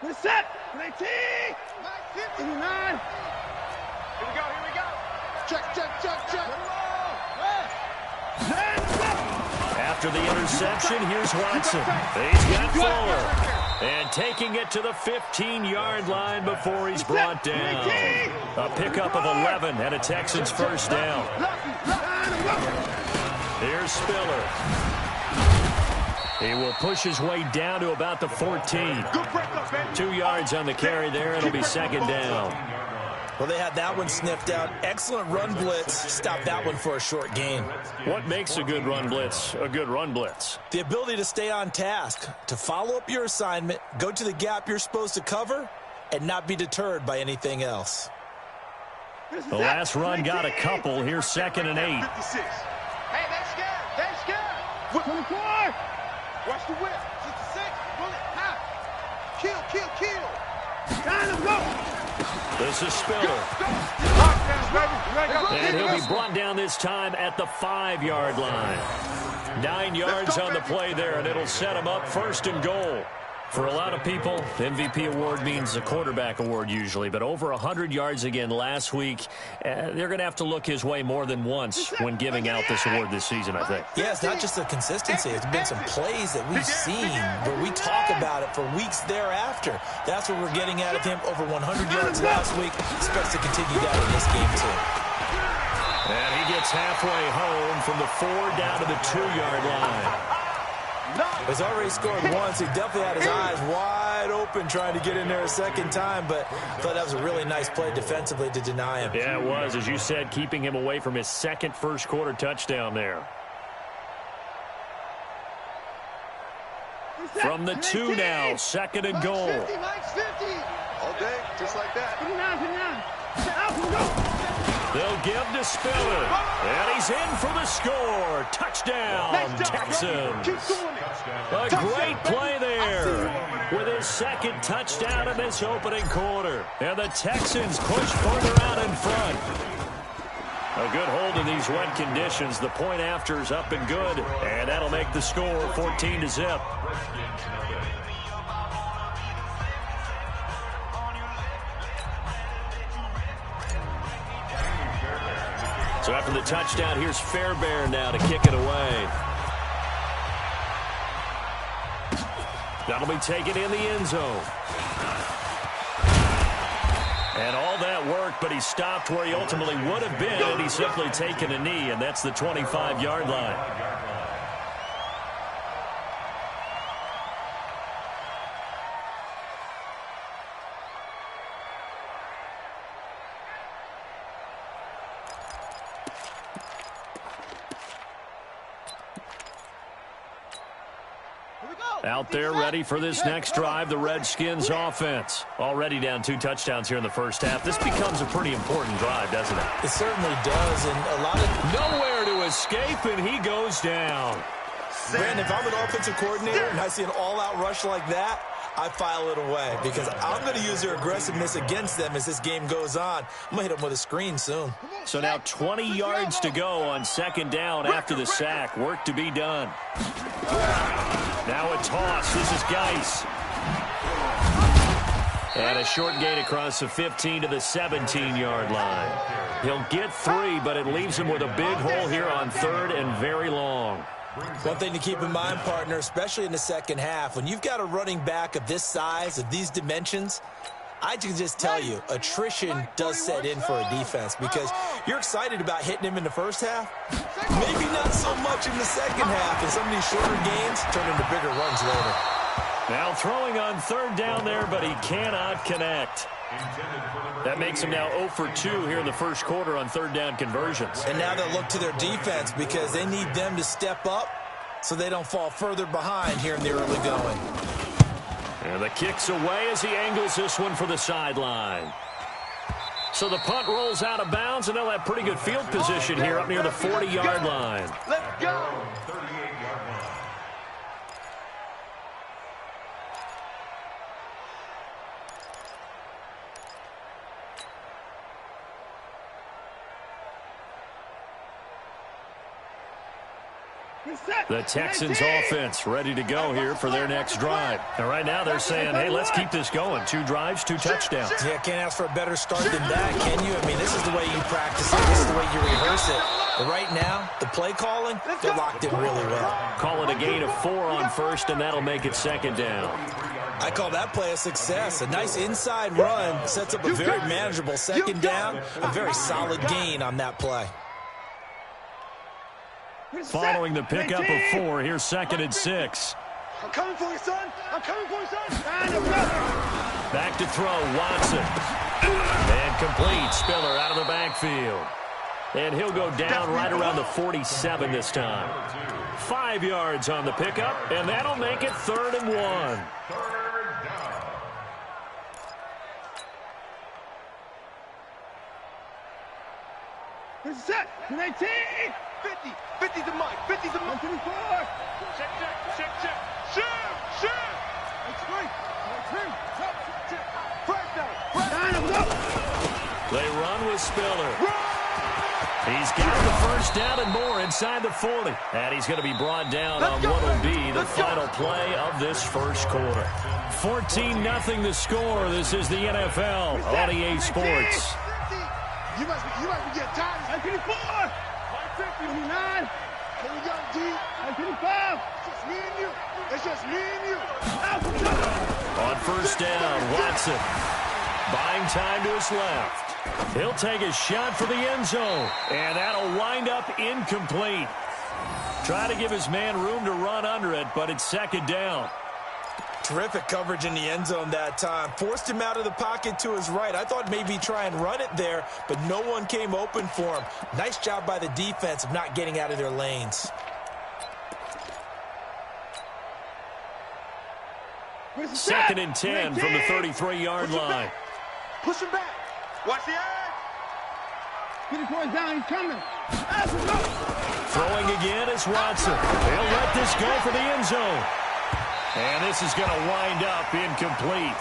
Good set. 19. 59. Here we go. Check. After the interception, here's Watson. He's got Fuller. And taking it to the 15-yard line before he's brought down. A pickup of 11 and a Texans first down. Here's Spiller. He will push his way down to about the 14. 2 yards on the carry there. It'll be second down. Well, they had that one sniffed out. Excellent run blitz. Stopped that one for a short gain. What makes a good run blitz a good run blitz? The ability to stay on task, to follow up your assignment, go to the gap you're supposed to cover, and not be deterred by anything else. The last run got a couple. Here's 2nd and 8. 56. Hey, that's good. 24. Watch the whip. 66. Bullet. High. Kill. Time to go. This is Spiller. And he'll be brought down this time at the 5-yard line. 9 yards on the play there, and it'll set him up 1st and goal. For a lot of people, the MVP award means a quarterback award usually, but over 100 yards again last week, they're going to have to look his way more than once when giving out this award this season, I think. Yeah, it's not just the consistency. It's been some plays that we've seen where we talk about it for weeks thereafter. That's what we're getting out of him. Over 100 yards last week. Expects to continue that in this game, too. And he gets halfway home from the 4 down to the 2-yard line. He's already scored once. He definitely had his eyes wide open trying to get in there a second time, but I thought that was a really nice play defensively to deny him. Yeah, it was, as you said, keeping him away from his second first-quarter touchdown there. From the 2 now, 2nd and goal. 50. All day, just like that. 59. They'll give to Spiller, and he's in for the score. Touchdown, Texans. A great play there with his 2nd touchdown in this opening quarter. And the Texans push further out in front. A good hold in these wet conditions. The point after is up and good, and that'll make the score 14-0. So after the touchdown, here's Fairbairn now to kick it away. That'll be taken in the end zone. And all that work, but he stopped where he ultimately would have been, and he's simply taken a knee, and that's the 25-yard line. Out there ready for this next drive, the Redskins offense. Already down 2 touchdowns here in the first half. This becomes a pretty important drive, doesn't it? It certainly does, and a lot of... Nowhere to escape, and he goes down. Brandon, if I'm an offensive coordinator and I see an all-out rush like that, I file it away because I'm going to use their aggressiveness against them as this game goes on. I'm going to hit them with a screen soon. So now 20 yards to go on 2nd down after the sack. Work to be done. Now a toss. This is Geis. And a short gain across the 15 to the 17-yard line. He'll get 3, but it leaves him with a big hole here on 3rd and very long. One thing to keep in mind, partner, especially in the second half, when you've got a running back of this size, of these dimensions, I can just tell you, attrition does set in for a defense because you're excited about hitting him in the first half. Maybe not so much in the second half, and some of these shorter gains turn into bigger runs later. Now throwing on 3rd down there, but he cannot connect. That makes him now 0 for 2 here in the first quarter on 3rd down conversions. And now they'll look to their defense because they need them to step up so they don't fall further behind here in the early going. And the kick's away as he angles this one for the sideline. So the punt rolls out of bounds, and they'll have pretty good field position here up near the 40-yard line. Let's go. The Texans offense ready to go here for their next drive. And right now they're saying, hey, let's keep this going. 2 drives, 2 touchdowns. Yeah, can't ask for a better start than that, can you? I mean, this is the way you practice it. This is the way you rehearse it. But right now, the play calling, they're locked in really well. Call it a gain of 4 on first, and that'll make it 2nd down. I call that play a success. A nice inside run sets up a very manageable 2nd down. A very solid gain on that play. Following the pickup of 4, here's 2nd and 6. I'm coming for you, son. I'm coming for you, son. Back to throw, Watson. And complete. Spiller out of the backfield. And he'll go down right around the 47 this time. 5 yards on the pickup, and that'll make it 3rd and 1. This is set. 19. 50. 50's the mic. 50's the mic. 24. Check. Shoot. That's right. First down. They run with Spiller. He's got the first down and more inside the 40. And he's going to be brought down on what will be the final play of this first quarter. 14-0 the score. This is the NFL on EA Sports. You must be getting tired. 24. 29. Here we go, D. 25. It's just me and you. On first down, Watson buying time to his left. He'll take a shot for the end zone, and that'll wind up incomplete. Try to give his man room to run under it, but it's 2nd down. Terrific coverage in the end zone that time. Forced him out of the pocket to his right. I thought maybe try and run it there, but no one came open for him. Nice job by the defense of not getting out of their lanes. Second and 10 from the 33-yard line. Push him back. Watch the edge. Get it going down. He's coming. Throwing again is Watson. He'll let this go for the end zone. And this is going to wind up incomplete.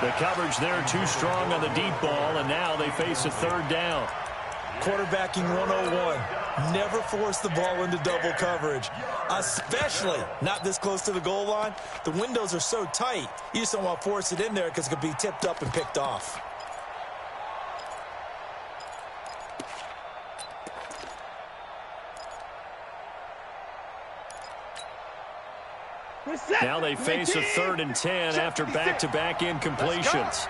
The coverage there too strong on the deep ball, and now they face a 3rd down. Quarterbacking 101. Never force the ball into double coverage, especially not this close to the goal line. The windows are so tight, you just don't want to force it in there because it could be tipped up and picked off. Now they face a 3rd and 10 after back-to-back incompletions.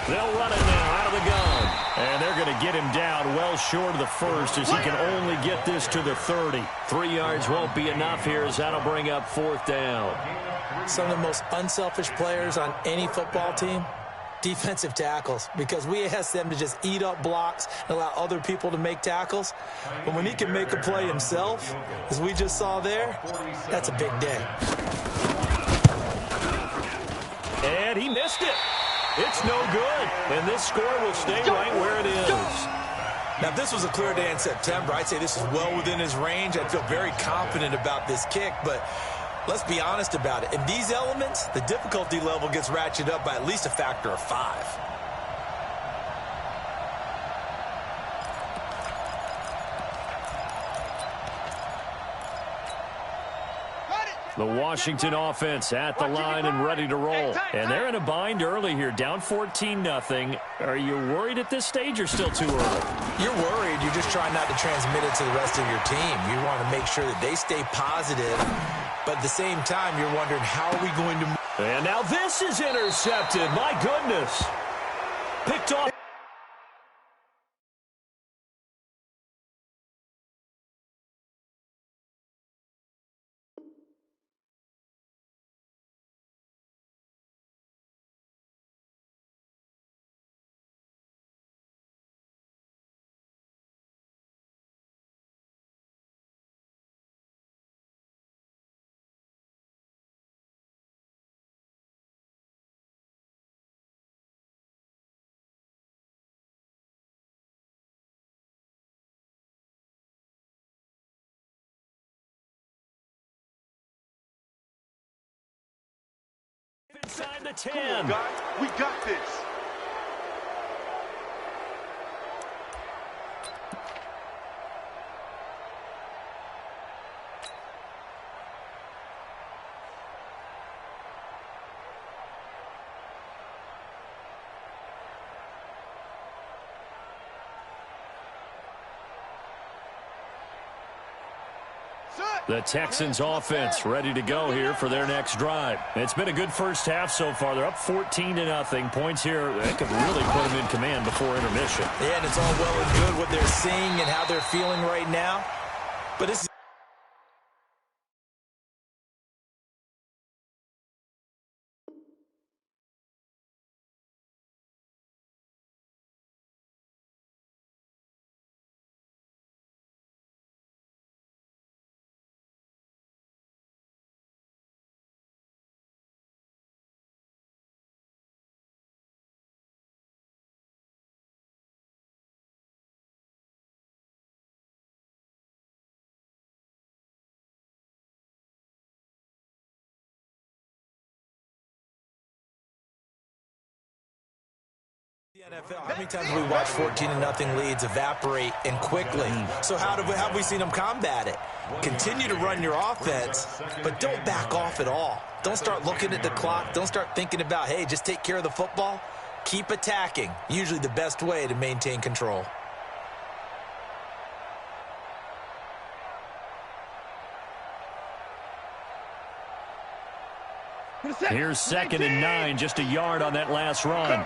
They'll run it now out of the gun. And they're going to get him down well short of the first as he can only get this to the 30. 3 yards won't be enough here as that'll bring up 4th down. Some of the most unselfish players on any football team, defensive tackles, because we ask them to just eat up blocks and allow other people to make tackles. But when he can make a play himself, as we just saw there, that's a big day. And he missed it. It's no good. And this score will stay right where it is. Now, if this was a clear day in September, I'd say this is well within his range. I'd feel very confident about this kick, but let's be honest about it. In these elements, the difficulty level gets ratcheted up by at least a factor of 5. The Washington offense at the line and ready to roll. And they're in a bind early here, down 14-0. Are you worried at this stage or still too early? You're worried. You're just trying not to transmit it to the rest of your team. You want to make sure that they stay positive. But at the same time, you're wondering, how are we going to... And now this is intercepted. My goodness. Picked off. Inside the 10. Come on, guys. We got this. The Texans offense ready to go here for their next drive. It's been a good first half so far. They're up 14-0. Points here that could really put them in command before intermission. Yeah, and it's all well and good what they're seeing and how they're feeling right now. But it's the NFL. How many times have we watched 14-0 leads evaporate and quickly? So how have we seen them combat it? Continue to run your offense, but don't back off at all. Don't start looking at the clock. Don't start thinking about, hey, just take care of the football. Keep attacking. Usually the best way to maintain control. Here's 2nd and 9, just a yard on that last run.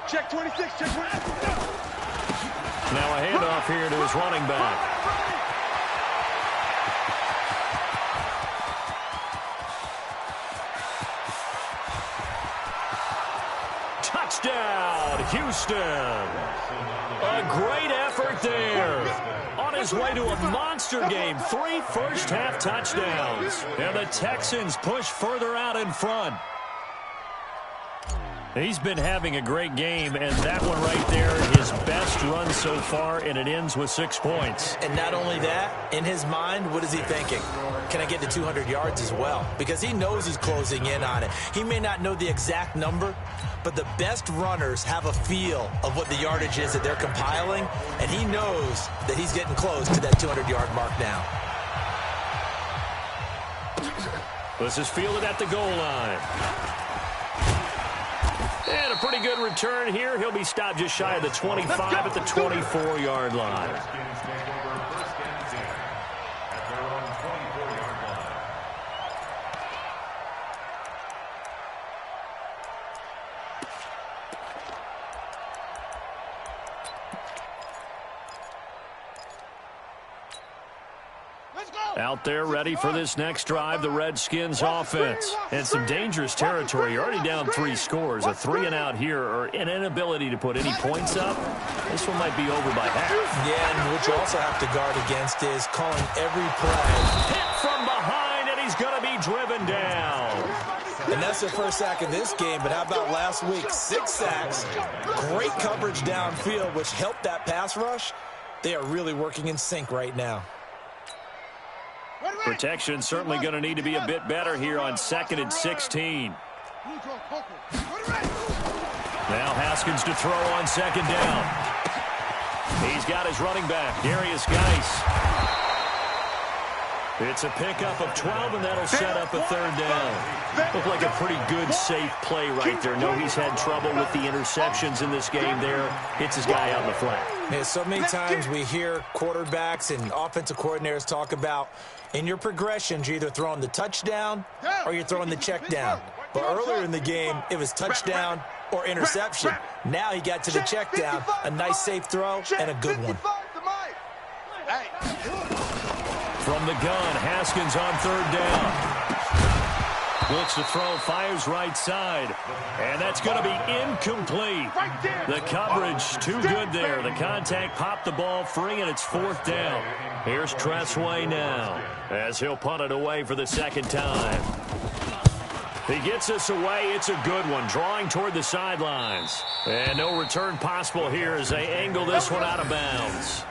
Check 26, check 26. Now a handoff here to his running back. Touchdown, Houston. A great effort there. On his way to a monster game, 3 first-half touchdowns. And the Texans push further out in front. He's been having a great game, and that one right there, his best run so far, and it ends with 6 points. And not only that, in his mind, what is he thinking? Can I get to 200 yards as well? Because he knows he's closing in on it. He may not know the exact number, but the best runners have a feel of what the yardage is that they're compiling, and he knows that he's getting close to that 200-yard mark now. This is fielded at the goal line. And a pretty good return here. He'll be stopped just shy of the 25 at the 24-yard line. Out there ready for this next drive, the Redskins offense. And some dangerous territory. You're already down 3 scores. A 3-and-out here or an inability to put any points up. This one might be over by half. Yeah, and what you also have to guard against is calling every play. Hit from behind, and he's going to be driven down. And that's the first sack of this game, but how about last week? 6 sacks, great coverage downfield, which helped that pass rush. They are really working in sync right now. Protection certainly going to need to be a bit better here on 2nd and 16. Now Haskins to throw on 2nd down. He's got his running back, Darius Geis. It's a pickup of 12, and that'll set up a 3rd down. Looked like a pretty good, safe play right there. No, he's had trouble with the interceptions in this game there. Hits his guy out in the flat. Yeah, so many times we hear quarterbacks and offensive coordinators talk about in your progressions, you're either throwing the touchdown or you're throwing the check down. But earlier in the game, it was touchdown or interception. Now he got to the check down, a nice safe throw, and a good one. From the gun, Haskins on 3rd down. Looks to throw, fires right side. And that's going to be incomplete. The coverage too good there. The contact popped the ball free, and it's 4th down. Here's Tressway now as he'll punt it away for the 2nd time. He gets us away. It's a good one, drawing toward the sidelines. And no return possible here as they angle this one out of bounds.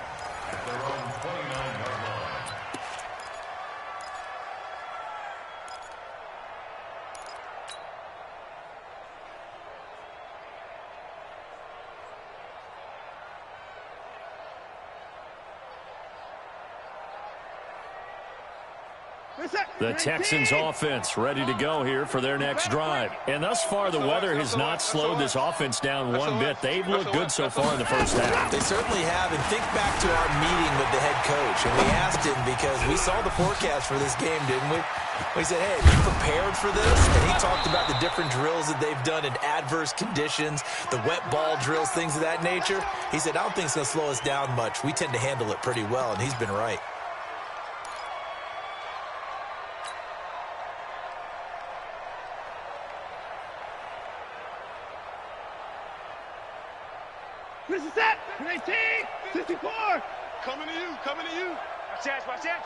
The Texans offense ready to go here for their next drive. And thus far, the weather has not slowed this offense down one bit. They've looked good so far in the first half. They certainly have. And think back to our meeting with the head coach. And we asked him because we saw the forecast for this game, didn't we? We said, hey, are you prepared for this? And he talked about the different drills that they've done in adverse conditions, the wet ball drills, things of that nature. He said, I don't think it's going to slow us down much. We tend to handle it pretty well, and he's been right. This is set. 18, 64. Coming to you, coming to you. Watch out, watch out.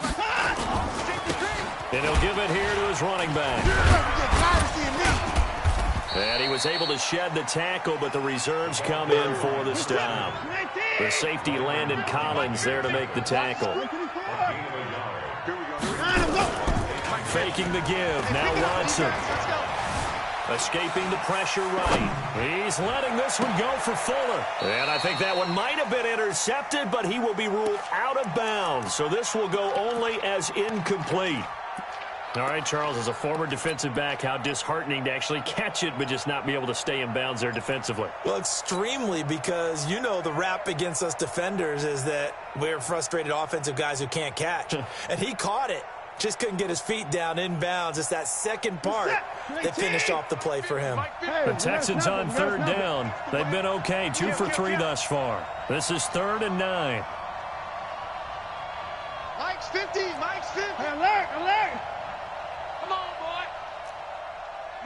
And he'll give it here to his running back. And he was able to shed the tackle, but the reserves come in for the stop. The safety, Landon Collins, there to make the tackle. Faking the give. Now Watson. Escaping the pressure right. He's letting this one go for Fuller. And I think that one might have been intercepted, but he will be ruled out of bounds. So this will go only as incomplete. All right, Charles, as a former defensive back, how disheartening to actually catch it, but just not be able to stay in bounds there defensively. Well, extremely, because you know the rap against us defenders is that we're frustrated offensive guys who can't catch. And he caught it. Just couldn't get his feet down in bounds. It's that second part that finished off the play for him. The Texans on third down. They've been okay, 2 for 3 thus far. This is 3rd and 9. Mike's 50, Mike's 50. Alert, alert. Come on, boy.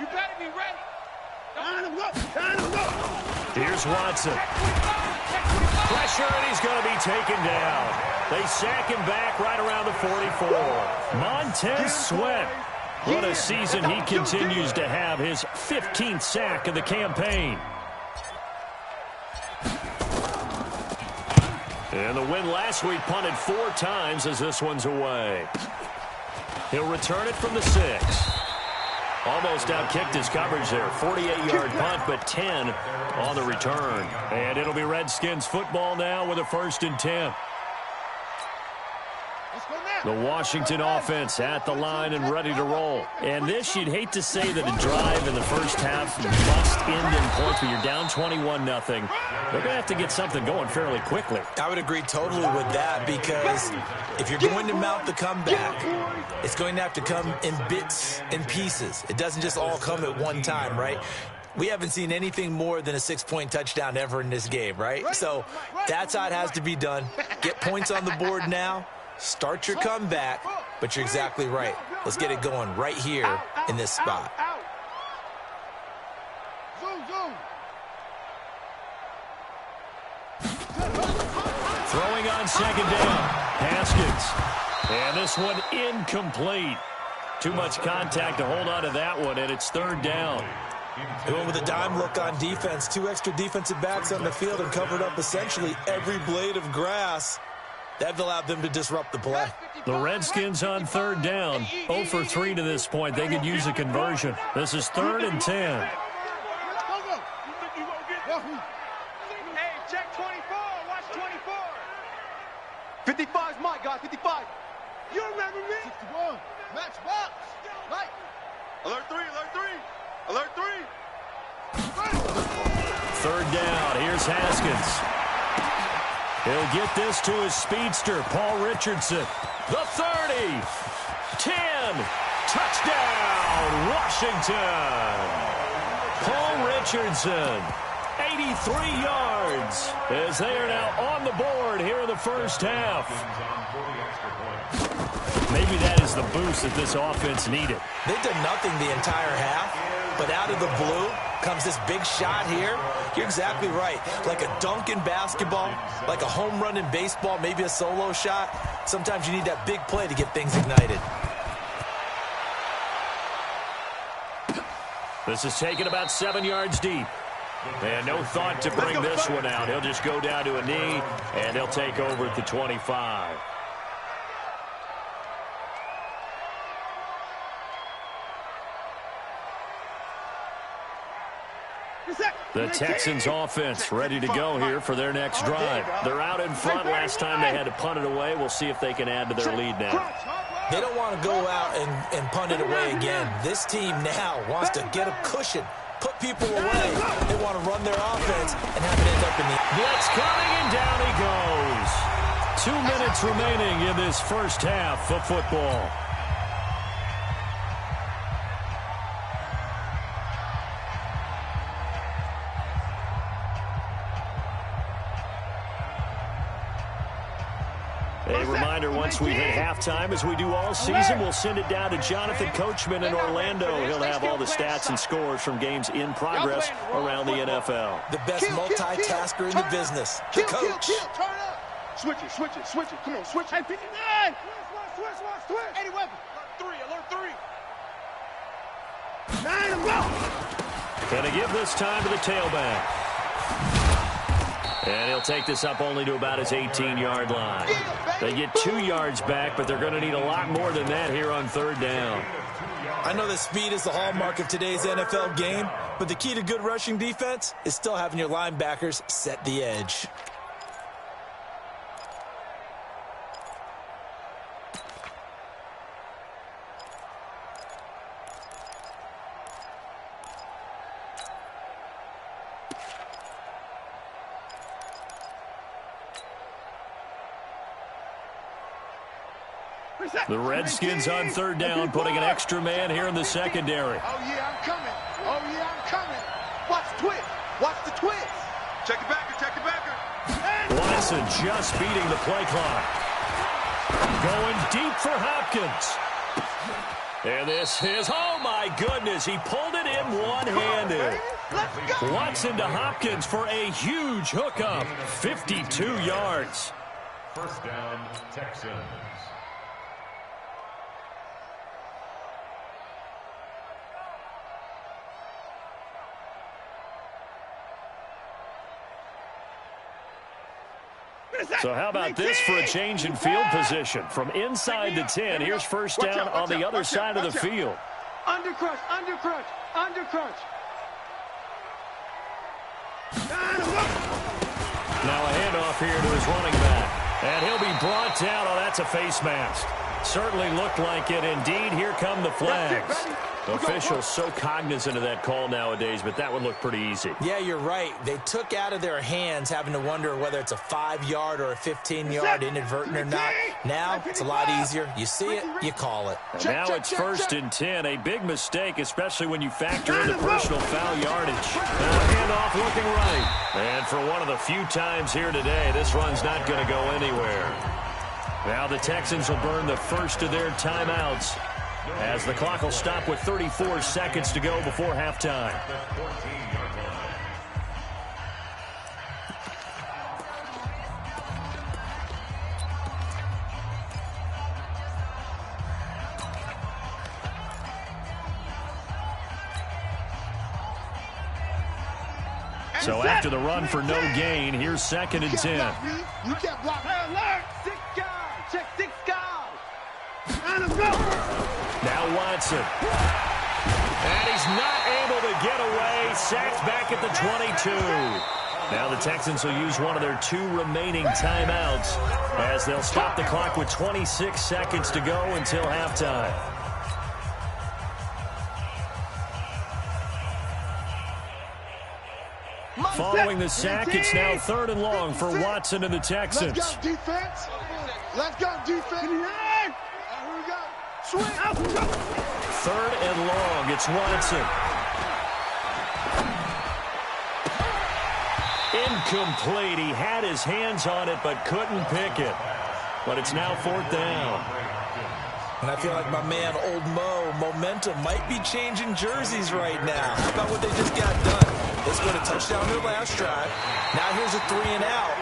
You better be ready. Time to go, time to go. Here's Watson. Pressure, and he's going to be taken down. They sack him back right around the 44. Montez Sweat. What a season he continues to have. His 15th sack of the campaign. And the win last week punted 4 times as this one's away. He'll return it from the 6. Almost outkicked his coverage there. 48-yard punt, but 10 on the return. And it'll be Redskins football now with a 1st and 10. The Washington offense at the line and ready to roll. And this, you'd hate to say that a drive in the first half must end in points, but you're down 21-0. They're going to have to get something going fairly quickly. I would agree totally with that, because if you're going to mount the comeback, it's going to have to come in bits and pieces. It doesn't just all come at one time, right? We haven't seen anything more than a 6-point touchdown ever in this game, right? So that's how it has to be done. Get points on the board now. Start your comeback, but you're exactly right. Let's get it going right here in this spot. Throwing on 2nd down. Haskins. And this one incomplete. Too much contact to hold on to that one, and it's 3rd down. They went with a dime look on defense. 2 extra defensive backs on the field and covered up essentially every blade of grass. That allowed them to disrupt the play. The Redskins on 3rd down. 0 for 3 to this point. They could use a conversion. This is 3rd and 10. Hey, check 24. Watch 24. 55 is my guy. 55. You remember me? 61. Match box. Right. Alert 3, alert 3. Alert 3. 3rd down. Here's Haskins. He'll get this to his speedster, Paul Richardson. The 30. 10. Touchdown, Washington. Paul Richardson, 83 yards, as they are now on the board here in the first half. Maybe that is the boost that this offense needed. They've done nothing the entire half, but out of the blue comes this big shot here. You're exactly right. Like a dunk in basketball, like a home run in baseball, maybe a solo shot. Sometimes you need that big play to get things ignited. This is taken about 7 yards deep. And no thought to bring this one out. He'll just go down to a knee, and he'll take over at the 25. The Texans offense ready to go here for their next drive. They're out in front. Last time they had to punt it away. We'll see if they can add to their lead now. They don't want to go out and punt it away again. This team now wants to get a cushion, put people away. They want to run their offense and have it end up in the... Blitz coming, and down he goes. 2 minutes remaining in this first half of football. A reminder, once we hit halftime, as we do all season, we'll send it down to Jonathan Coachman in Orlando. He'll have all the stats and scores from games in progress around the NFL. The best multitasker in the business, the coach. Switch it, switch it, switch it. Come on, switch it. Hey, 59! Switch! 80 weapon. Alert three. 9 and go! Gonna give this time to the tailback. And he'll take this up only to about his 18-yard line. They get 2 yards back, but they're going to need a lot more than that here on third down. I know that speed is the hallmark of today's NFL game, but the key to good rushing defense is still having your linebackers set the edge. The Redskins on third down, putting an extra man here in the secondary. Oh, yeah, I'm coming. Oh, yeah, I'm coming. Watch the twist. Watch the twist. Check the backer, check the backer. Watson just beating the play clock. Going deep for Hopkins. And this is, oh, my goodness, he pulled it in one-handed. Watson to Hopkins for a huge hookup, 52 yards. First down, Texans. So how about this for a change in field position? From inside the 10, here's first down on the other side of the field. Under crutch. Now a handoff here to his running back. And he'll be brought down. Oh, that's a face mask. Certainly looked like it. Indeed, here come the flags. Officials so cognizant of that call nowadays, but that would look pretty easy. Yeah, you're right. They took out of their hands having to wonder whether it's a 5-yard or a 15-yard inadvertent or not. Now, it's a lot easier. You see it, you call it. And now it's first and 10. A big mistake, especially when you factor in the personal foul yardage. Now a handoff looking right. And for one of the few times here today, this run's not going to go anywhere. Now the Texans will burn the first of their timeouts, as the clock will stop with 34 seconds to go before halftime. So after the run for no gain, here's second and 10. You can't block me. Alert! 6 guys. Check 6 guys. Now Watson. And he's not able to get away. Sacked back at the 22. Now the Texans will use one of their 2 remaining timeouts, as they'll stop the clock with 26 seconds to go until halftime. Following the sack, it's now 3rd and long for Watson and the Texans. Let's go, defense. Let's go, defense. Here we go. Swing. 3rd and long. It's Watson. Incomplete. He had his hands on it but couldn't pick it. But it's now 4th down. And I feel like my man, Old Mo, momentum might be changing jerseys right now. How about what they just got done? They scored a touchdown their last drive. Now here's a 3 and out.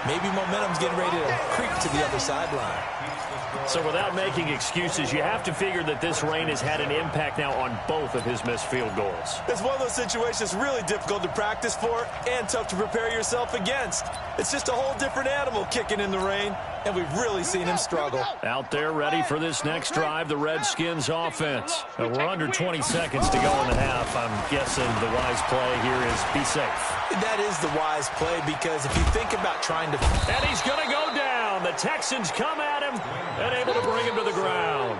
Maybe momentum's getting ready to creep to the other sideline. So without making excuses, you have to figure that this rain has had an impact now on both of his missed field goals. It's one of those situations really difficult to practice for and tough to prepare yourself against. It's just a whole different animal kicking in the rain, and we've really seen him struggle. Out there ready for this next drive, the Redskins offense. We're under 20 seconds to go in the half. I'm guessing the wise play here is be safe. That is the wise play, because if you think about trying to... And he's going to go down. The Texans come at him and able to bring him to the ground.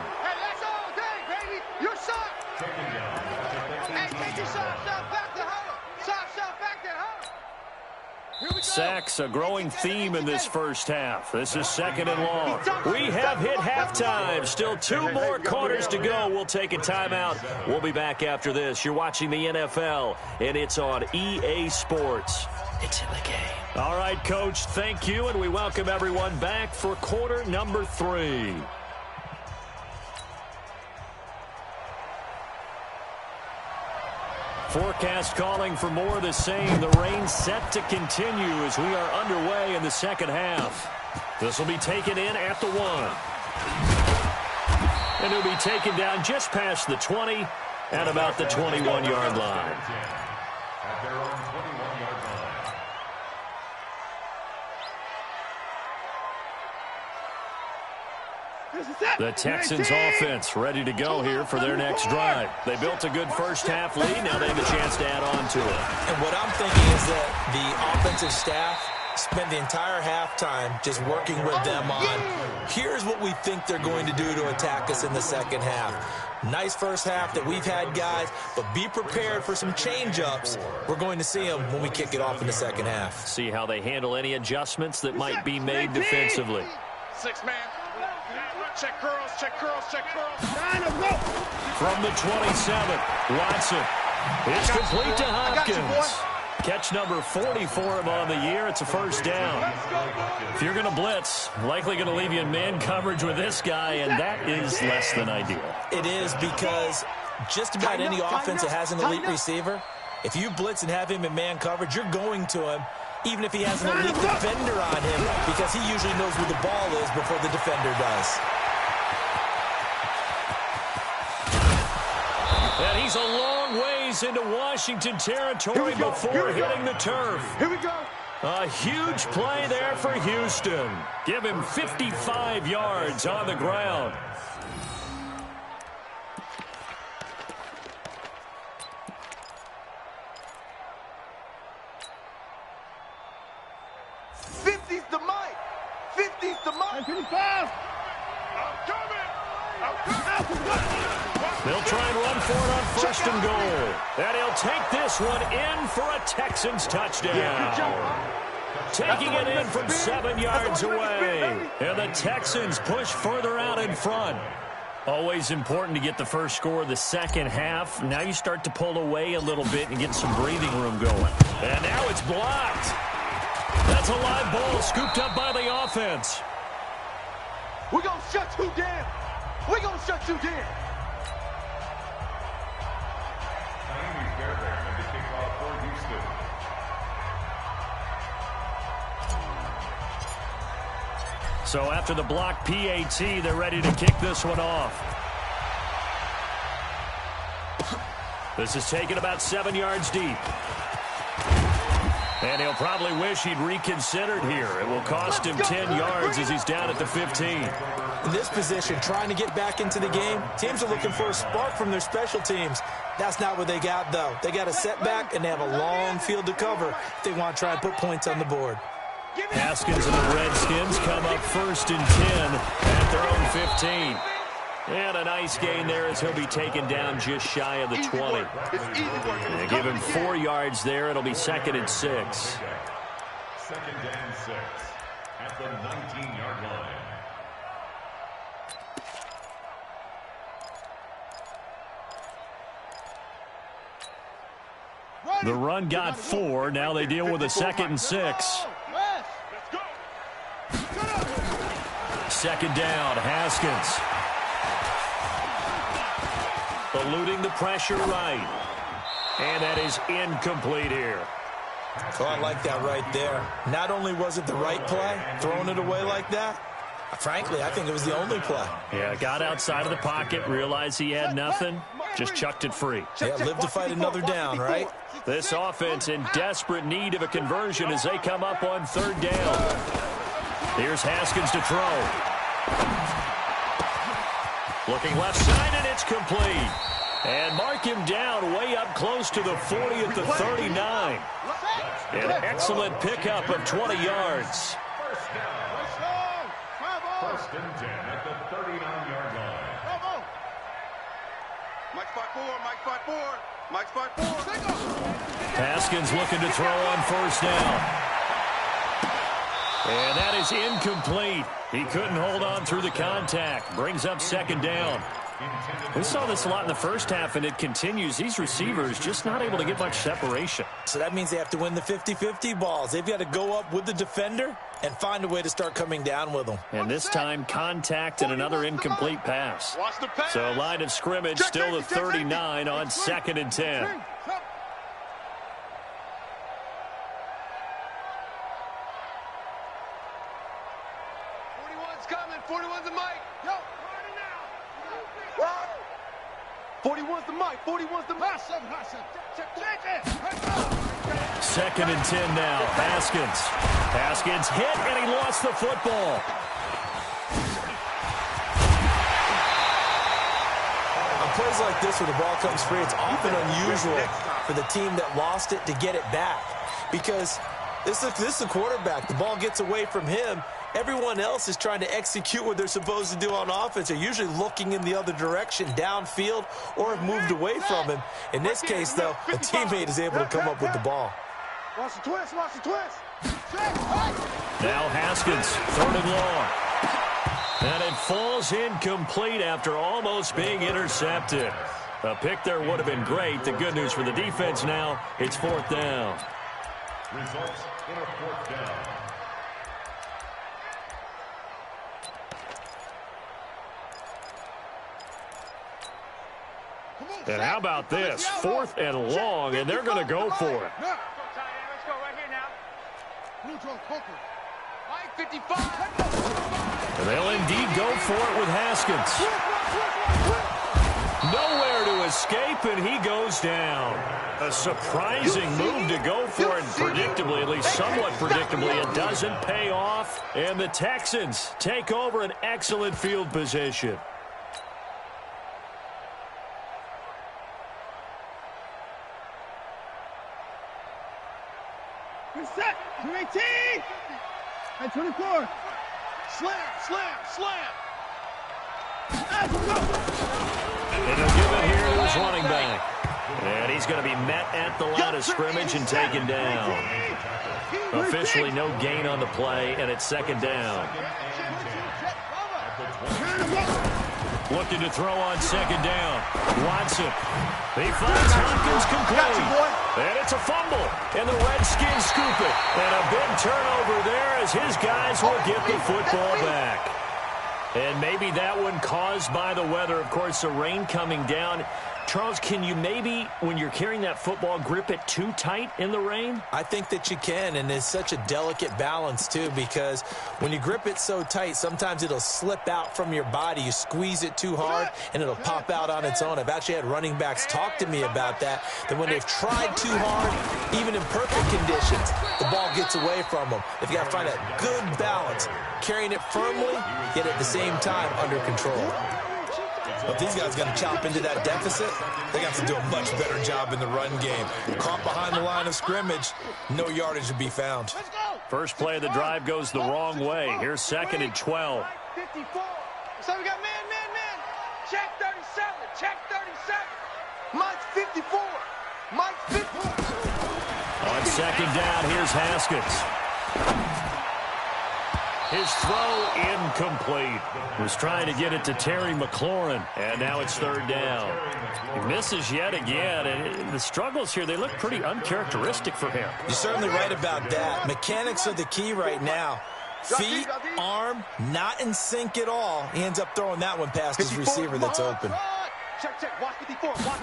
Sacks, a growing theme in this first half. This is 2nd and long. We have hit halftime. Still 2 more quarters to go. We'll take a timeout. We'll be back after this. You're watching the NFL, and it's on EA Sports. It's in the game. All right, Coach, thank you, and we welcome everyone back for quarter number 3. Forecast calling for more of the same. The rain set to continue as we are underway in the second half. This will be taken in at the 1. And it'll be taken down just past the 20 at about the 21-yard line. At their own 21-yard line. The Texans offense ready to go here for their next drive. They built a good first half lead. Now they have a chance to add on to it. And what I'm thinking is that the offensive staff spent the entire halftime just working with them on, here's what we think they're going to do to attack us in the second half. Nice first half that we've had, guys, but be prepared for some change-ups. We're going to see them when we kick it off in the second half. See how they handle any adjustments that might be made defensively. 6-man. Check curls, check curls, check curls. From the 27, Watson. It's complete to Hopkins. Catch number 40 for him on the year. It's a first down. If you're going to blitz, likely going to leave you in man coverage with this guy, and that is less than ideal. It is, because just about any offense that has an elite receiver, if you blitz and have him in man coverage, you're going to him, even if he has an elite defender on him, because he usually knows where the ball is before the defender does. And he's a long ways into Washington territory before hitting the turf. Here we go. A huge play there for Houston. Give him 55 yards on the ground. They'll try and run for it on 1st and goal. And he'll take this one in for a Texans touchdown. Taking it in from 7 yards away. And the Texans push further out in front. Always important to get the first score of the second half. Now you start to pull away a little bit and get some breathing room going. And now it's blocked. That's a live ball scooped up by the offense. We're going to shut you down. We're going to shut you down. Miami's there and the kickoff for Houston. So after the block PAT, they're ready to kick this one off. This is taken about 7 yards deep. And he'll probably wish he'd reconsidered here. It will cost him 10 yards as he's down at the 15. In this position, trying to get back into the game, teams are looking for a spark from their special teams. That's not what they got, though. They got a setback, and they have a long field to cover if they want to try and put points on the board. Haskins and the Redskins come up 1st and 10 at their own 15. And a nice gain there as he'll be taken down just shy of the 20. They give him 4 yards there. It'll be 2nd and 6. 2nd and 6 at the 19-yard line. The run got 4. Now they deal with a 2nd and 6. 2nd down, Haskins. Eluding the pressure right. And that is incomplete here. Oh, I like that right there. Not only was it the right play, throwing it away like that, frankly, I think it was the only play. Yeah, got outside of the pocket, realized he had nothing, just chucked it free. Yeah, live to fight another down, right? This offense in desperate need of a conversion as they come up on 3rd down. Here's Haskins to throw. Looking left side, and it's complete. And mark him down way up close to the 40 at the 39. An excellent pickup of 20 yards. 1st and 10 at the 39-yard line. Mike spot 4, Mike spot 4, Mike spot 4. Haskins looking to throw on 1st down. And that is incomplete. He couldn't hold on through the contact. Brings up second down. We saw this a lot in the first half, and it continues. These receivers just not able to get much separation. So that means they have to win the 50-50 balls. They've got to go up with the defender and find a way to start coming down with them. And this time, contact and another incomplete pass. So line of scrimmage still the 39 on 2nd and 10. 41's the mic. Yo, 41's the mic. 41's the mic. 2nd and 10 now. Haskins. Haskins hit, and he lost the football. On plays like this where the ball comes free, it's often unusual for the team that lost it to get it back. Because this is the quarterback. The ball gets away from him. Everyone else is trying to execute what they're supposed to do on offense. They're usually looking in the other direction, downfield, or have moved away from him. In this case, though, a teammate is able to come up with the ball. Watch the twist. Watch the twist. Now Haskins, 3rd and long. And it falls incomplete after almost being intercepted. A pick there would have been great. The good news for the defense now, it's 4th down. Results in a 4th down. And how about this? 4th and long, and they're going to go for it. Let's go right here now. Neutral, Coker. Mike 55. And they'll indeed go for it with Haskins. Nowhere to escape, and he goes down. A surprising move to go for it, predictably, at least somewhat predictably. It doesn't pay off, and the Texans take over an excellent field position. Set. 218. And 24. Slam. And he'll give it here to his running back. And he's going to be met at the line of scrimmage and taken down. Officially no gain on the play, and it's 2nd down. Looking to throw on 2nd down. Watson. He finds Hopkins complete. And it's a fumble. And the Redskins scoop it. And a big turnover there as his guys will get the football back. And maybe that one caused by the weather. Of course, the rain coming down. Charles, can you maybe, when you're carrying that football, grip it too tight in the rain? I think that you can, and it's such a delicate balance, too, because when you grip it so tight, sometimes it'll slip out from your body. You squeeze it too hard, and it'll pop out on its own. I've actually had running backs talk to me about that when they've tried too hard, even in perfect conditions, the ball gets away from them. They've got to find a good balance, carrying it firmly, yet at the same time under control. If these guys are going to chop into that deficit, they got to do a much better job in the run game. Caught behind the line of scrimmage, no yardage to be found. First play of the drive goes the wrong way. Here's 2nd and 12. 54. So we got man. Check 37. Check 37. Mike's 54. Mike's 54. On 2nd down, here's Haskins. His throw incomplete. Was trying to get it to Terry McLaurin. And now it's 3rd down. He misses yet again. And the struggles here, they look pretty uncharacteristic for him. You're certainly right about that. Mechanics are the key right now. Feet, arm, not in sync at all. He ends up throwing that one past his receiver that's open. Check. Watch 54. Watch.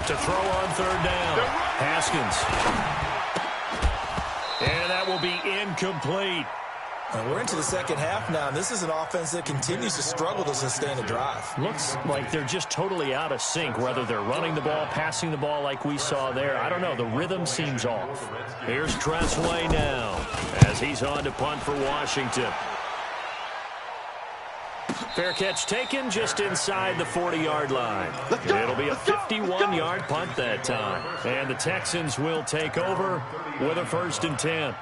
To throw on 3rd down. Haskins. And that will be incomplete. We're into the 2nd half now. This is an offense that continues to struggle to sustain a drive. Looks like they're just totally out of sync, whether they're running the ball, passing the ball like we saw there. I don't know. The rhythm seems off. Here's Tressway now as he's on to punt for Washington. Fair catch taken just inside the 40-yard line. It'll be a 51-yard punt that time. And the Texans will take over with a 1st and 10.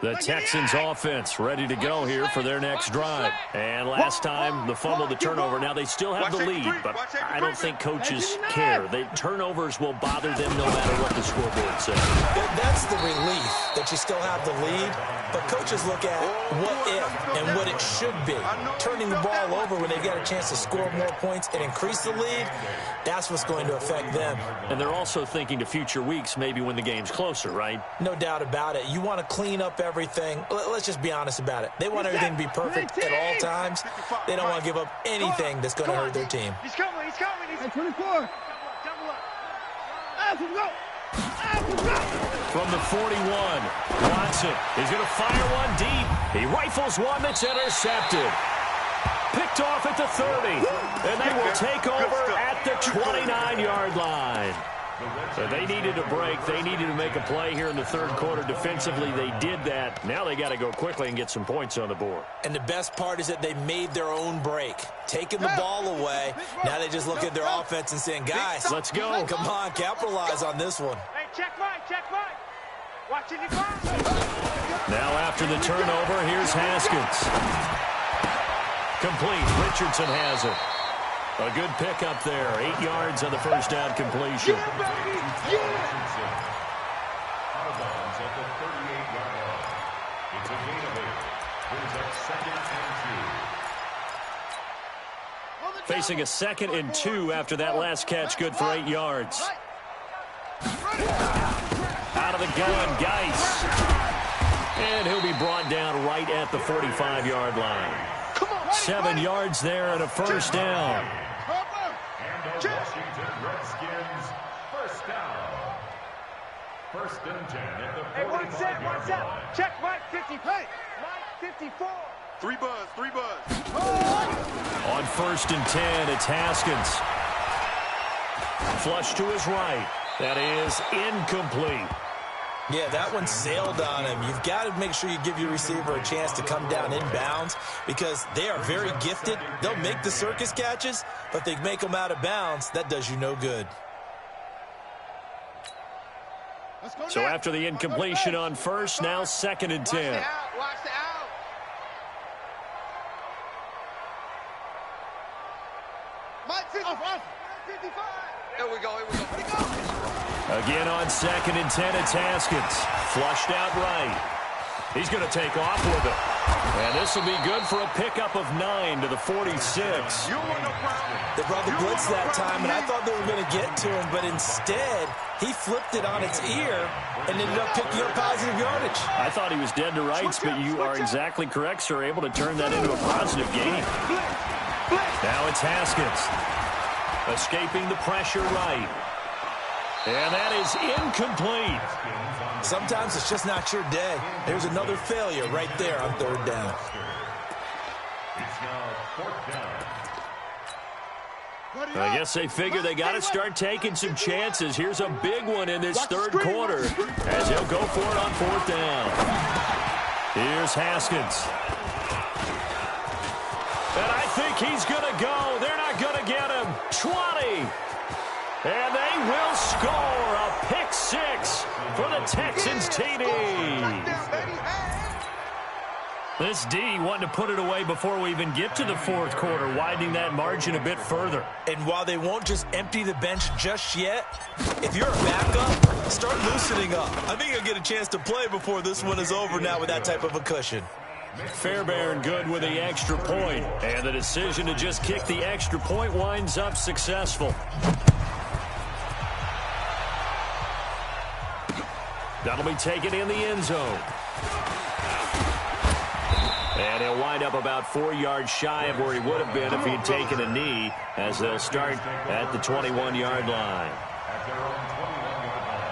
The Texans offense ready to go here for their next drive. And last time, the fumble, the turnover. Now they still have the lead, but I don't think coaches care. The turnovers will bother them no matter what the scoreboard says. That's the relief that you still have the lead, but coaches look at what if and what it should be. Turning the ball over when they get a chance to score more points and increase the lead, that's what's going to affect them. And they're also thinking to future weeks, maybe when the game's closer, right? No doubt about it. You want to clean up everything. Let's just be honest about it. They want everything to be perfect at all times. They don't want to give up anything that's going to hurt their team. He's coming. He's coming. He's 24. Double up. From the 41, Watson is going to fire one deep. He rifles one that's intercepted. Picked off at the 30, and they will take over at the 29-yard line. So they needed a break. They needed to make a play here in the third quarter. Defensively, they did that. Now they got to go quickly and get some points on the board. And the best part is that they made their own break, taking the ball away. Now they just look at their offense and saying, guys, let's go. Come on, capitalize on this one. Hey, check Mike. Watching the clock. Now after the turnover, here's Haskins. Complete. Richardson has it. A good pickup there. 8 yards on the first down completion. Out of bounds at the 38-yard line. It's a gain of 8. Brings up 2nd and 2. Facing a 2nd and 2 after that last catch. Good for 8 yards. Out of the gun, Geis. And he'll be brought down right at the 45-yard line. 7 yards there and a first down. And the Washington Redskins first down. 1st and 10 at the 45-yard line. Check Mike 50. Hey, Mike 54. 3 buzz. On 1st and 10, it's Haskins. Flush to his right. That is incomplete. Yeah, that one sailed on him. You've got to make sure you give your receiver a chance to come down inbounds because they are very gifted. They'll make the circus catches, but if they make them out of bounds, that does you no good. So after the incompletion on 1st, now 2nd and 10. Watch the out. Mike 55. Here we go. Again on 2nd and 10, it's Haskins. Flushed out right. He's going to take off with it. And this will be good for a pickup of 9 to the 46. They brought the blitz that time, and I thought they were going to get to him, but instead, he flipped it on its ear and ended up picking up positive yardage. I thought he was dead to rights, but you are exactly correct, sir, able to turn that into a positive gain. Now it's Haskins. Escaping the pressure right. And that is incomplete. Sometimes it's just not your day. There's another failure right there on 3rd down. It's now 4th down. I guess they figure they got to start taking some chances. Here's a big one in this third quarter as he'll go for it on 4th down. Here's Haskins. And I think he's going to go. They're not going to get him. 20. And they will score a pick 6 for the Texans TD. This D wanting to put it away before we even get to the 4th quarter, widening that margin a bit further. And while they won't just empty the bench just yet, if you're a backup, start loosening up. I think you'll get a chance to play before this one is over now with that type of a cushion. Fairbairn good with the extra point, and the decision to just kick the extra point winds up successful. That'll be taken in the end zone. And he'll wind up about 4 yards shy of where he would have been if he'd taken a knee, as they'll start at the 21-yard line. At their own 21-yard line.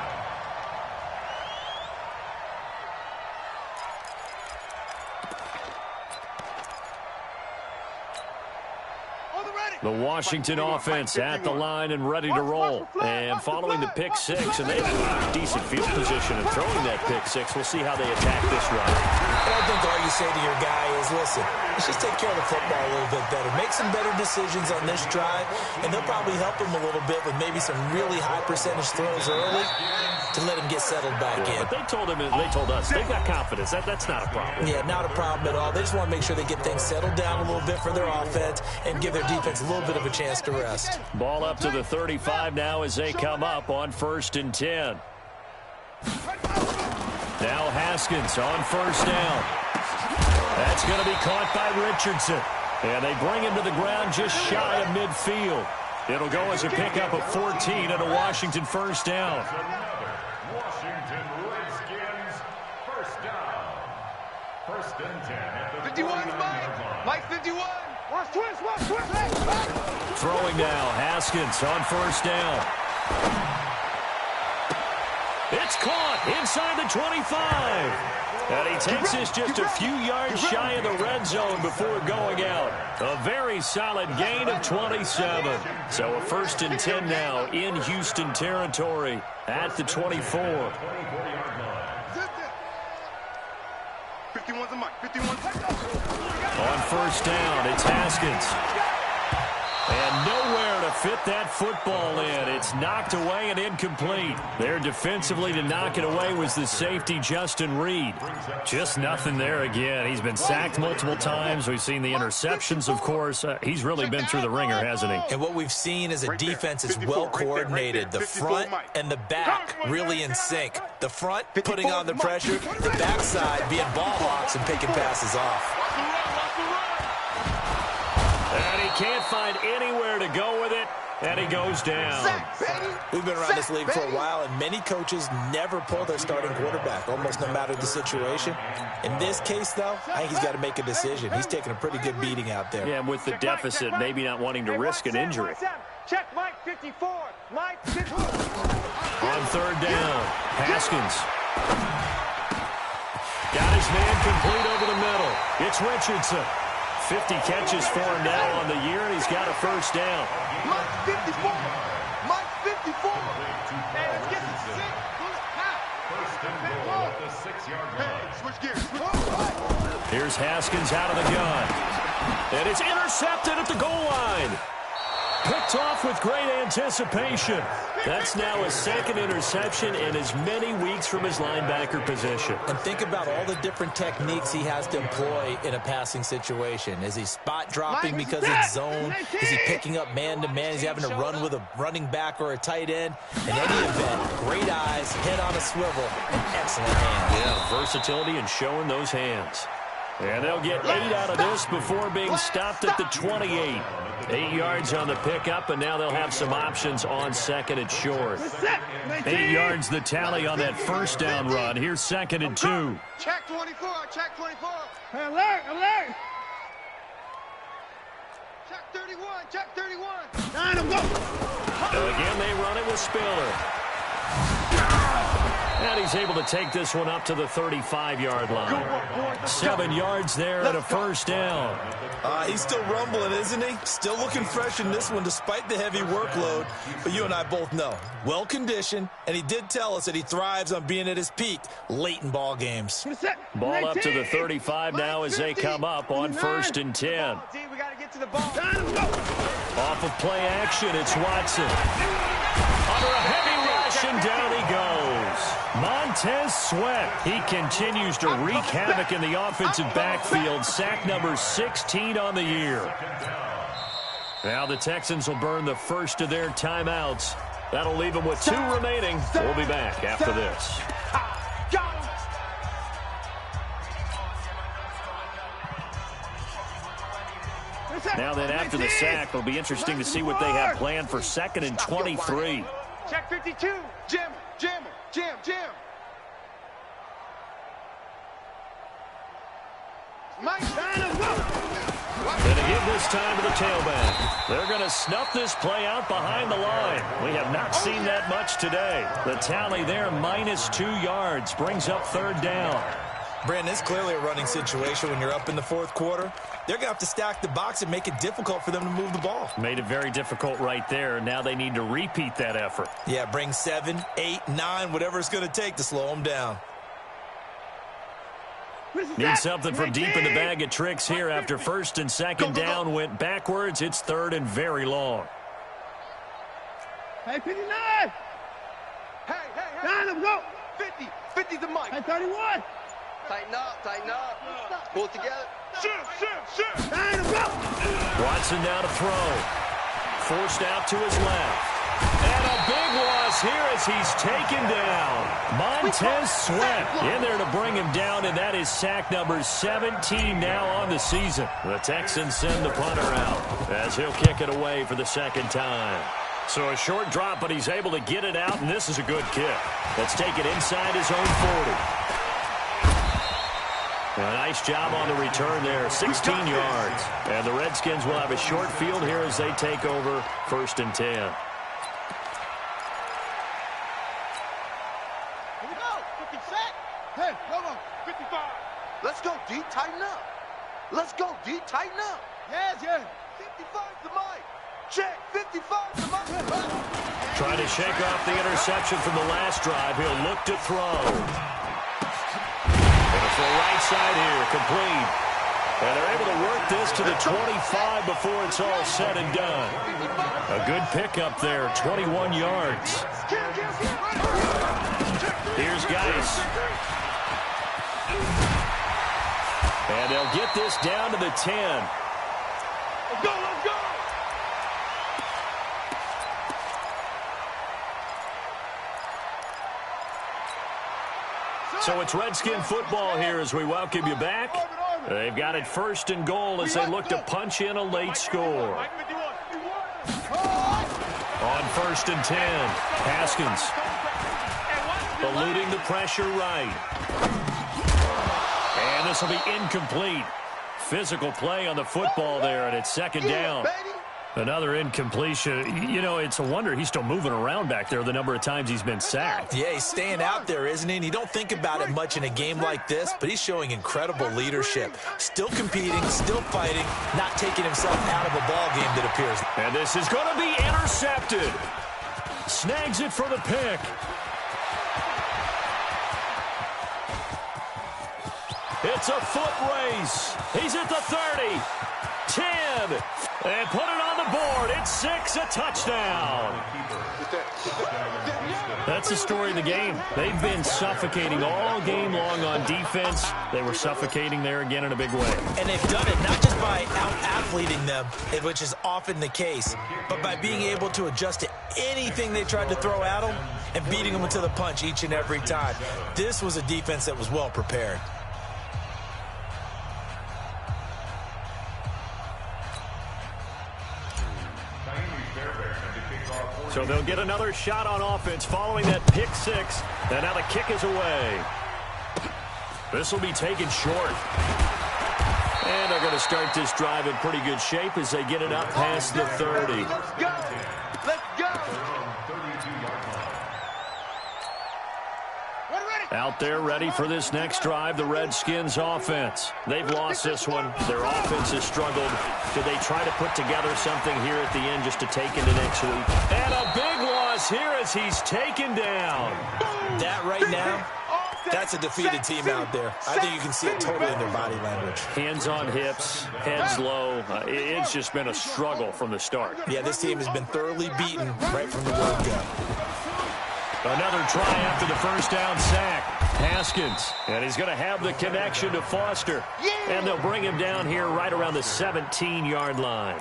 The Washington offense at the line and ready to roll. And following the pick 6, and they have a decent field position in throwing that pick 6. We'll see how they attack this run. I don't think all you say to your guy is, listen, let's just take care of the football a little bit better. Make some better decisions on this drive, and they'll probably help him a little bit with maybe some really high percentage throws early to let him get settled back in. But they told us they've got confidence. That's not a problem. Yeah, not a problem at all. They just want to make sure they get things settled down a little bit for their offense and give their defense a little bit of a chance to rest. Ball up to the 35 now as they come up on 1st and 10. Now Haskins on 1st down. That's going to be caught by Richardson. And they bring him to the ground just shy of midfield. It'll go as a pickup of 14 and a Washington 1st down. Washington Redskins, 1st down. 1st and 10 at the 51, Mike. Mike 51. Watch twist, watch twist. Throwing now, Haskins on 1st down. It's caught inside the 25. And he takes this just a few yards shy of the red zone before going out. A very solid gain of 27. So a 1st and 10 now in Houston territory at the 24. 51's a Mike. 51's On 1st down, it's Haskins. And nowhere to fit that football in. It's knocked away and incomplete. There defensively to knock it away was the safety, Justin Reed. Just nothing there again. He's been sacked multiple times. We've seen the interceptions, of course. He's really been through the ringer, hasn't he? And what we've seen is a defense is well coordinated. The front and the back really in sync. The front putting on the pressure, the backside being ball hawks and picking passes off. And he can't find anywhere to go with it, and he goes down. We've been around this league for a while, and many coaches never pull their starting quarterback, almost no matter the situation. In this case, though, I think he's got to make a decision. He's taking a pretty good beating out there. Yeah, with the deficit, maybe not wanting to risk an injury. Check Mike 54. Mike 54. On 3rd down, Haskins. Got his man complete over the middle. It's Richardson. 50 catches for him now on the year, and he's got a 1st down. Mike 54. Mike 54. Hey, let's get the 6. 1st and goal at the 6-yard line. Switch gears. Here's Haskins out of the gun. And it's intercepted at the goal line. Picked off with great anticipation. That's now his 2nd interception in as many weeks from his linebacker position. And think about all the different techniques he has to employ in a passing situation. Is he spot dropping because it's zone? Is he picking up man-to-man? Is he having to run with a running back or a tight end? In any event, great eyes, head on a swivel, and excellent hands. Yeah, versatility and showing those hands. And they'll get 8 out of this before being stopped at the 28. 8 yards on the pickup, and now they'll have some options on 2nd and short. 8 yards the tally on that 1st down run. Here's 2nd and 2. Check 24. Check 24. Alert, alert. Check 31. Check 31. 9 to go. Again, they run it with Spiller. And he's able to take this one up to the 35-yard line. 7 yards there and a 1st down. He's still rumbling, isn't he? Still looking fresh in this one despite the heavy workload. But you and I both know, well-conditioned, and he did tell us that he thrives on being at his peak late in ball games. Ball up to the 35 now as they come up on 1st and 10. We got to get to the ball. Off of play action, it's Watson. Under a heavy rush, and down he goes. Montez Sweat. He continues to wreak havoc in the offensive backfield. Sack number 16 on the year. Now the Texans will burn the first of their timeouts. That'll leave them with 2 remaining. We'll be back after this. Now then, after the sack, it'll be interesting to see what they have planned for 2nd and 23. Check 52. Jim. Mike, And to give this time to the tailback. They're going to snuff this play out behind the line. We have not seen that much today. The tally there, -2 yards, brings up 3rd down. Brandon, it's clearly a running situation when you're up in the 4th quarter. They're going to have to stack the box and make it difficult for them to move the ball. Made it very difficult right there. Now they need to repeat that effort. Yeah, bring 7, 8, 9, whatever it's going to take to slow them down. Need something from deep in the bag of tricks here after first and second down went backwards. It's third and very long. Hey, 59. Hey. Line up, go. 50. 50 the mic. Hey, 31. Tighten up. Pull it together. Shoot. Line up, go. Watson now to throw. Forced out to his left. And a big loss here as he's taken down. Montez Sweat in there to bring him down, and that is sack number 17 now on the season. The Texans send the punter out as he'll kick it away for the second time. So a short drop, but he's able to get it out, and this is a good kick. Let's take it inside his own 40. A nice job on the return there, 16 yards. And the Redskins will have a short field here as they take over first and 10. Here we go. 50 sack. Hey, come on. 55. Let's go, D. Tighten up. Let's go, D. Tighten up. Yes. 55 the mic. Check. 55 the mic. Trying to shake off the interception from the last drive. He'll look to throw. For right side here, complete. And they're able to work this to the 25 before it's all said and done. A good pickup there, 21 yards. Here's Geis. And they'll get this down to the 10. Let's go. So it's Redskin football here as we welcome you back. They've got it first and goal as they look to punch in a late score. On first and 10, Haskins eluding the pressure right. And this will be incomplete. Physical play on the football there, and it's second down. Another incompletion. You know, it's a wonder he's still moving around back there the number of times he's been sacked. Yeah, he's staying out there, isn't he? And you don't think about it much in a game like this, but he's showing incredible leadership. Still competing, still fighting, not taking himself out of a ball game that appears. And this is going to be intercepted. Snags it for the pick. It's a foot race. He's at the 30. 10. And put it on the board. It's 6, a touchdown. That's the story of the game. They've been suffocating all game long on defense. They were suffocating there again in a big way. And they've done it not just by out-athleting them, which is often the case, but by being able to adjust to anything they tried to throw at them and beating them to the punch each and every time. This was a defense that was well prepared. So they'll get another shot on offense following that pick six. And now the kick is away. This will be taken short. And they're going to start this drive in pretty good shape as they get it up past the 30. Let's go. Let's go. Out there ready for this next drive, the Redskins offense. They've lost this one. Their offense has struggled. Do they try to put together something here at the end just to take into next week? And a big loss here as he's taken down. That right now, that's a defeated team out there. I think you can see it totally in their body language. Hands on hips, heads low. It's just been a struggle from the start. Yeah, this team has been thoroughly beaten right from the word go. Another try after the first down sack. Haskins. And he's going to have the connection to Foster. And they'll bring him down here right around the 17-yard line.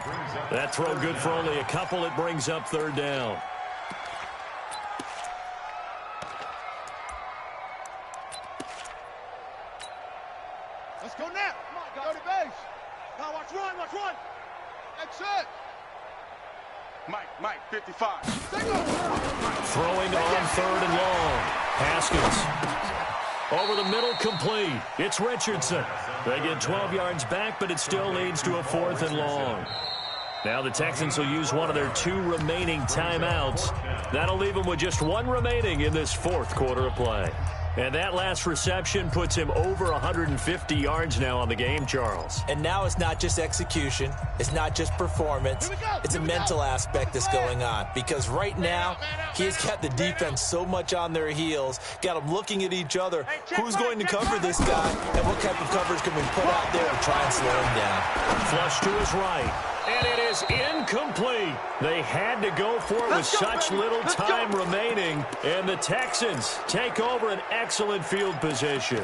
That throw good for only a couple. It brings up third down. Let's go now. Come on, go to base. Now watch run. That's it. Mike, 55. Throwing on third and long. Haskins. Over the middle, complete. It's Richardson. They get 12 yards back, but it still leads to a 4th and long. Now the Texans will use one of their 2 remaining timeouts. That'll leave them with just 1 remaining in this 4th quarter of play. And that last reception puts him over 150 yards now on the game, Charles. And now it's not just execution. It's not just performance. It's a mental aspect that's going on. Because right now, he's got the defense so much on their heels, got them looking at each other. Who's going to cover this guy, and what type of coverage can we put out there to try and slow him down? Flush to his right. And it is incomplete. They had to go for it with such little time remaining. And the Texans take over an excellent field position.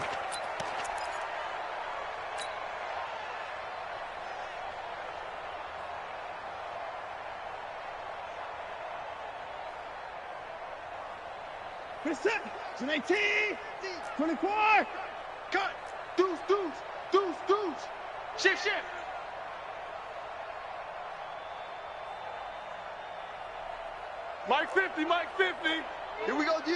It's 18, 24. Cut. Deuce. Shift. Mike 50. Here we go, D.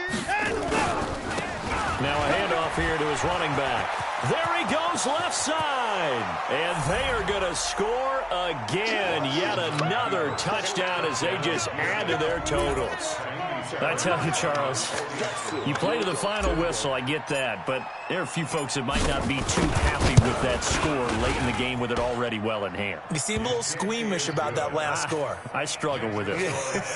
Now a handoff here to his running back. There he goes, left side. And they are going to score again. Yet another touchdown as they just add to their totals. I tell you, Charles, you play to the final whistle, I get that. But there are a few folks that might not be too happy with that score late in the game with it already well in hand. You seem a little squeamish about that last score. I struggle with it.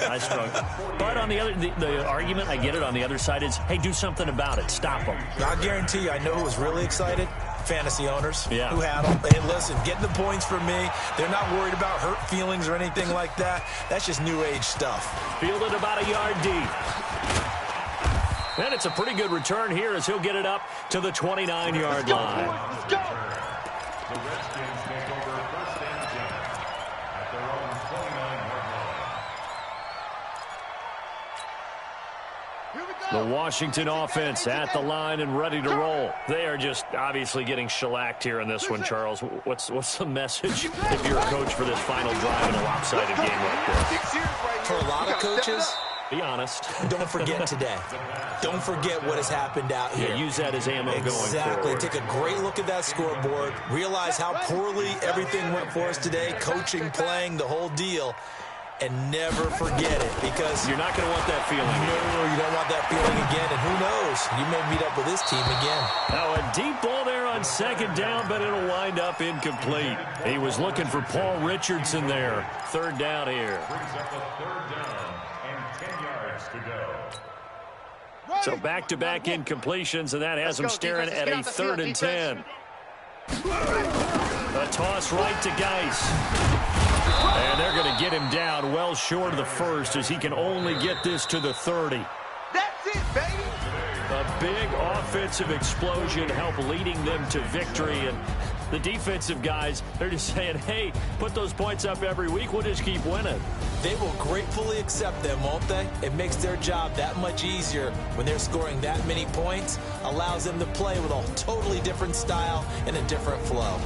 I struggle. But on the other, the argument, I get it, on the other side is, hey, do something about it. Stop them. I guarantee you, I know who was really excited. Fantasy owners who had them. Hey, listen, getting the points from me. They're not worried about hurt feelings or anything like that. That's just new age stuff. Fielded about a yard deep. And it's a pretty good return here as he'll get it up to the 29-yard line. Let's go. The Redskins take over first and 10 at their own 29-yard line. The Washington offense at the line and ready to roll. They are just obviously getting shellacked here in this one, Charles. What's the message if you're a coach for this final drive in a lopsided game like this? For a lot of coaches, be honest. don't forget today. Don't forget what has happened out here. Yeah, use that as ammo going forward. Exactly. Take a great look at that scoreboard. Realize how poorly everything went for us today. Coaching, playing, the whole deal. And never forget it, because you're not going to want that feeling. No, you don't want that feeling again. And who knows? You may meet up with this team again. Now a deep ball there on second down, but it'll wind up incomplete. He was looking for Paul Richardson there. Third down here. Brings up a third down and 10 yards to go. So back-to-back incompletions, and that has him staring at a 3rd and 10. A toss right to Geis. And they're going to get him down well short of the first as he can only get this to the 30. That's it, baby. A big offensive explosion help leading them to victory. And the defensive guys, they're just saying, hey, put those points up every week. We'll just keep winning. They will gratefully accept them, won't they? It makes their job that much easier when they're scoring that many points. Allows them to play with a totally different style and a different flow.